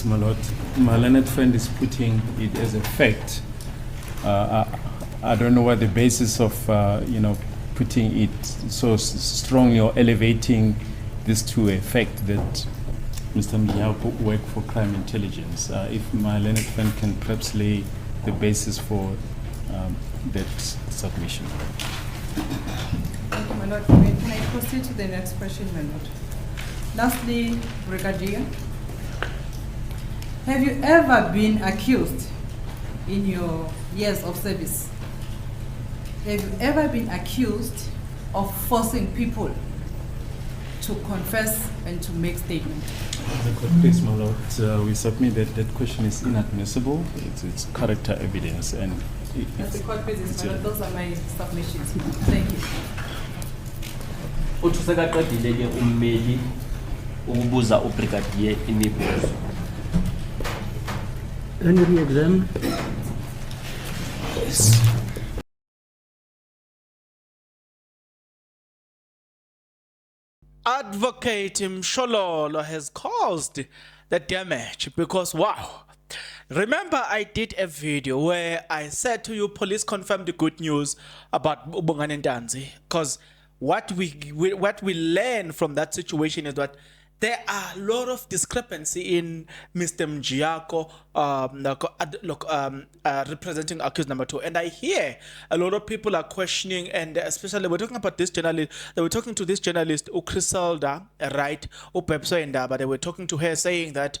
my lord. My learned friend is putting it as a fact. I don't know what the basis of, putting it so strongly or elevating this to a fact that Mr. Mjiyako worked for crime intelligence. If my learned friend can perhaps lay the basis for that submission. Thank you, my lord. Can I proceed to the next question, my lord? Lastly, Brigadier, have you ever been accused in your years of service? Have you ever been accused of forcing people to confess and to make statements? The court, please, my lord. We submit that that question is inadmissible. It's character evidence, and as the court pleases, my lord, those are my submissions. Thank you. Uthusakaqedile ummeli ukubuza ubrigadier imibuzo. Can you re-examine? Yes. Advocate Mshololo has caused the damage because, wow. Remember, I did a video where I said to you, police confirmed the good news about Ubongani Ntanzi, because what we learn from that situation is that there are a lot of discrepancy in Mr. Mjiyako representing accused number 2. And I hear a lot of people are questioning, and especially we're talking about this journalist, they were talking to this journalist, Ukriselda, right, but they were talking to her saying that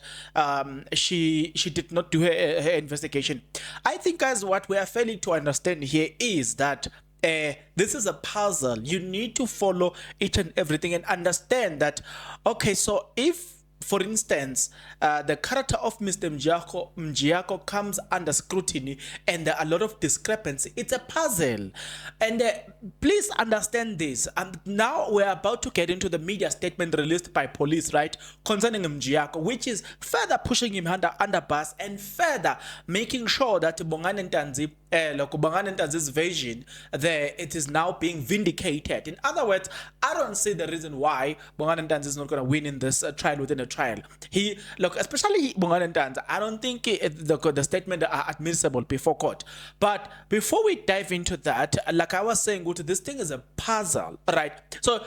she did not do her investigation. I think, guys, what we are failing to understand here is that this is a puzzle. You need to follow each and everything and understand that, okay, so if, for instance, the character of Mr. Mjiyako comes under scrutiny and there are a lot of discrepancy, it's a puzzle. And please understand this. And now we're about to get into the media statement released by police, right, concerning Mjiyako, which is further pushing him under bus and further making sure that Bongani Ntanzi's version there, it is now being vindicated. In other words, I don't see the reason why Bongani Ntanzi is not going to win in this trial within a trial. Especially Bongani Ntanzi, I don't think the statement are admissible before court. But before we dive into that, like I was saying, this thing is a puzzle, right? So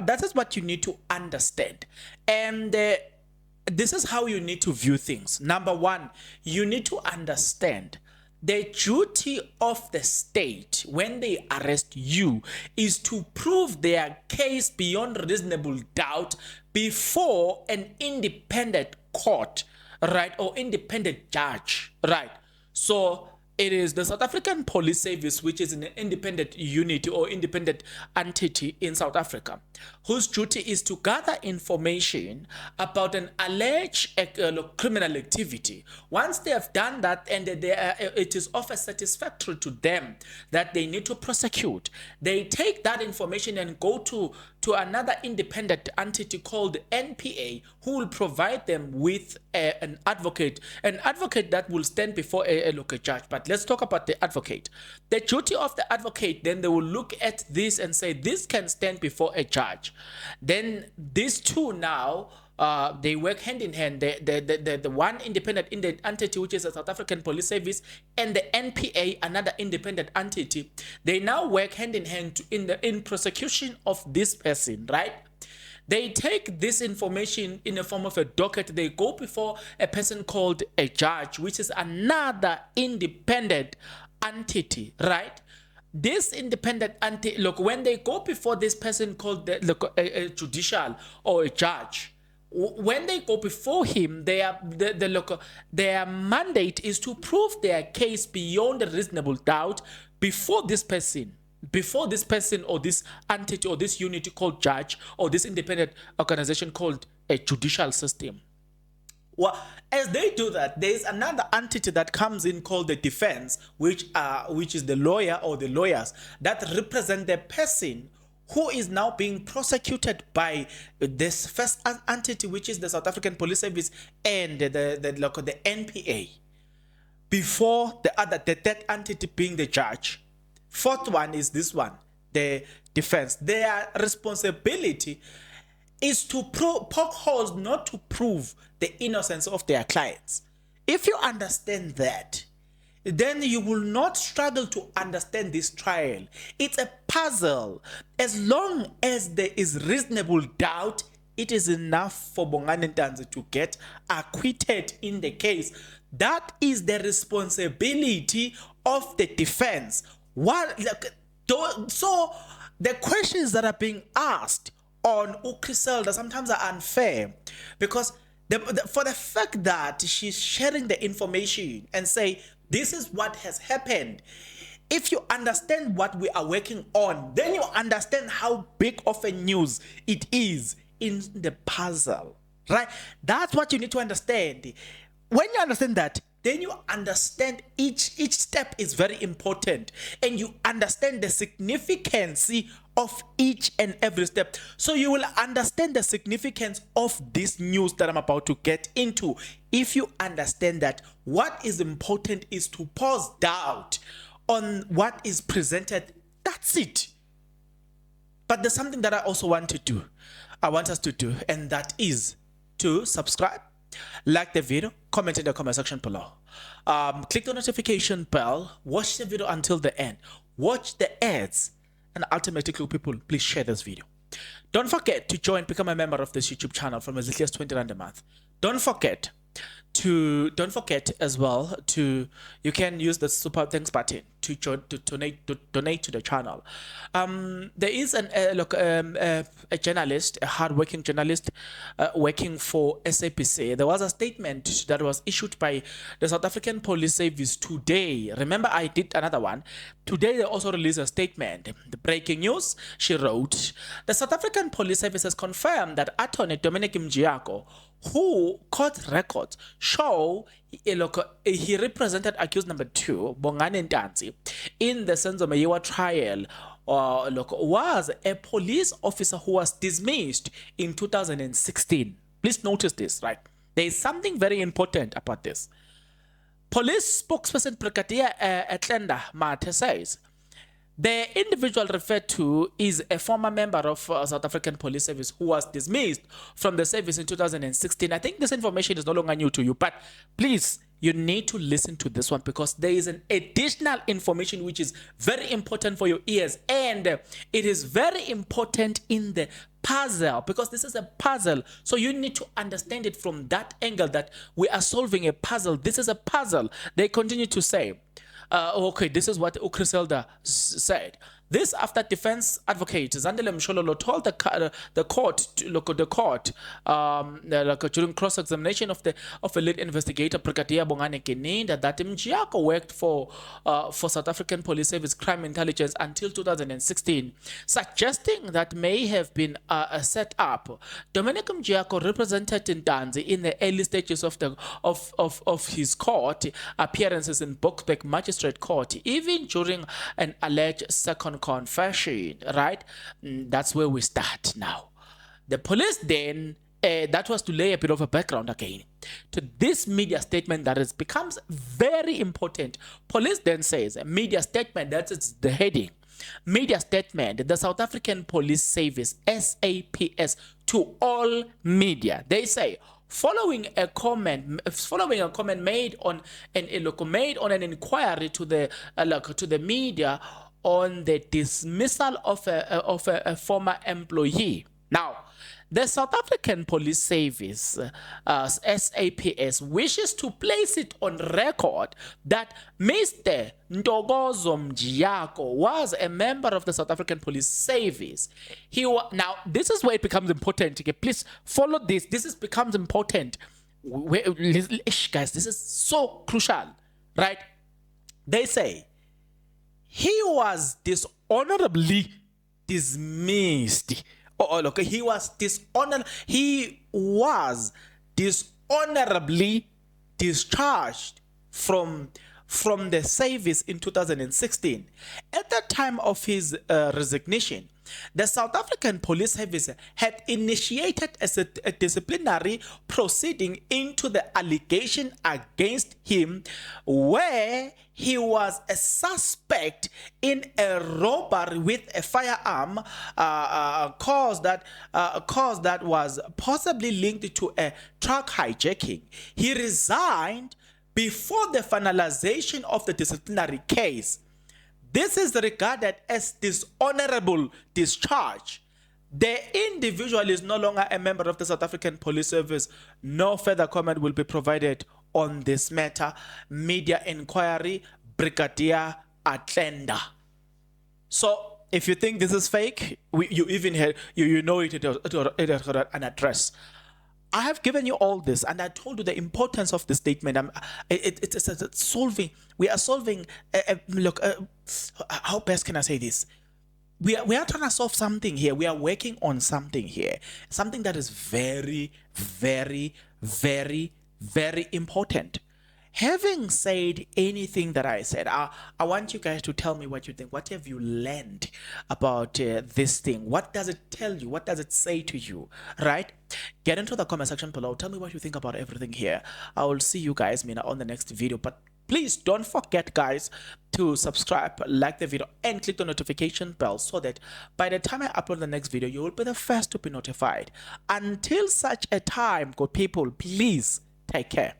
that is what you need to understand. And this is how you need to view things. Number one, you need to understand the duty of the state when they arrest you is to prove their case beyond reasonable doubt before an independent court, right, or independent judge, right? So it is the South African Police Service, which is an independent unit or independent entity in South Africa, whose duty is to gather information about an alleged criminal activity. Once they have done that and it is of a satisfactory to them that they need to prosecute, they take that information and go to another independent entity called NPA, who will provide them with an advocate that will stand before a local judge. But let's talk about the advocate. The duty of the advocate, then they will look at this and say, this can stand before a judge. Then these two now, they work hand in hand. The one independent entity, which is the South African Police Service, and the NPA, another independent entity, they now work hand in hand in prosecution of this person, right? They take this information in the form of a docket. They go before a person called a judge, which is another independent entity, right? This independent entity, when they go before this person called a judicial or a judge, when they go before him, their mandate is to prove their case beyond a reasonable doubt before this person or this entity or this unit called judge or this independent organization called a judicial system. Well, as they do that, there is another entity that comes in called the defense, which is the lawyer or the lawyers that represent the person who is now being prosecuted by this first entity, which is the South African Police Service and the NPA, before the third entity being the judge. Fourth one is this one, the defense. Their responsibility is to poke holes, not to prove the innocence of their clients. If you understand that, then you will not struggle to understand this trial. It's a puzzle. As long as there is reasonable doubt, it is enough for Bongani Ntanzi to get acquitted in the case. That is the responsibility of the defense. So the questions that are being asked on Ukriselda sometimes are unfair, because for the fact that she's sharing the information and say this is what has happened, if you understand what we are working on, then you understand how big of a news it is in the puzzle, right? That's what you need to understand. When you understand that, then you understand each step is very important, and you understand the significance of each and every step. So you will understand the significance of this news that I'm about to get into. If you understand that what is important is to pause doubt on what is presented, that's it. But there's something that I also want to do. I want us to do, and that is to subscribe, like the video, comment in the comment section below. Click the notification bell, watch the video until the end, watch the ads, and ultimately, people, please share this video. Don't forget to become a member of this YouTube channel from as little as 20 Rand a month. Don't forget as well to, you can use the super thanks button to donate to the channel. There is a journalist, a hardworking journalist working for SAPC. There was a statement that was issued by the South African Police Service today. Remember, I did another one. Today, they also released a statement. The breaking news, she wrote, the South African Police Service has confirmed that Attorney Dominic Mjiyako, who court records show he represented accused number 2, Bongani Ntanzi, in the Senzo Meyiwa trial, was a police officer who was dismissed in 2016. Please notice this, right? There is something very important about this. Police spokesperson Brigadier Gininda Mathe says the individual referred to is a former member of South African Police Service who was dismissed from the service in 2016. I think this information is no longer new to you, but please, you need to listen to this one, because there is an additional information which is very important for your ears, and it is very important in the puzzle, because this is a puzzle. So you need to understand it from that angle, that we are solving a puzzle. This is a puzzle. They continue to say, okay, this is what Ukriselda said. This after defense advocate Zandile Mshololo told the court during cross-examination of a lead investigator, Brigadier Bongani Gininda, that Mjiyako worked for South African Police Service Crime Intelligence until 2016, suggesting that may have been set up. Dominic Mjiyako represented Ntanzi in the early stages of his court appearances in Boksburg Magistrate Court, even during an alleged second confession, right? That's where we start now. The police then, that was to lay a bit of a background again to this media statement that is becomes very important. Police then says, a media statement, that's the heading. Media statement, the South African Police Service, SAPS, to all media. They say, following a comment made on an inquiry to the media on the dismissal of a former employee. Now, the South African Police Service, SAPS, wishes to place it on record that Mr. Ntokozo Mjiyako was a member of the South African Police Service. Now, this is where it becomes important. Okay? Please follow this. This becomes important. Guys, this is so crucial, right? They say, he was dishonorably dismissed. He was dishonorably discharged from the service in 2016. At the time of his resignation, The South African Police Service had initiated a disciplinary proceeding into the allegation against him, where he was a suspect in a robbery with a firearm, cause that was possibly linked to a truck hijacking. He resigned before the finalization of the disciplinary case. This is regarded as dishonorable discharge. The individual is no longer a member of the South African Police Service. No further comment will be provided on this matter. Media inquiry, Brigadier Atlenda. So, if you think this is fake, you even had, you know it had an address. I have given you all this, and I told you the importance of the statement. It's solving. We are solving. Look, how best can I say this? We are trying to solve something here. We are working on something here. Something that is very, very, very, very important. Having said anything that I said, I want you guys to tell me what you think. What have you learned about this thing? What does it tell you? What does it say to you? Right? Get into the comment section below. Tell me what you think about everything here. I will see you guys on the next video. But please don't forget, guys, to subscribe, like the video, and click the notification bell so that by the time I upload the next video, you will be the first to be notified. Until such a time, good people, please take care.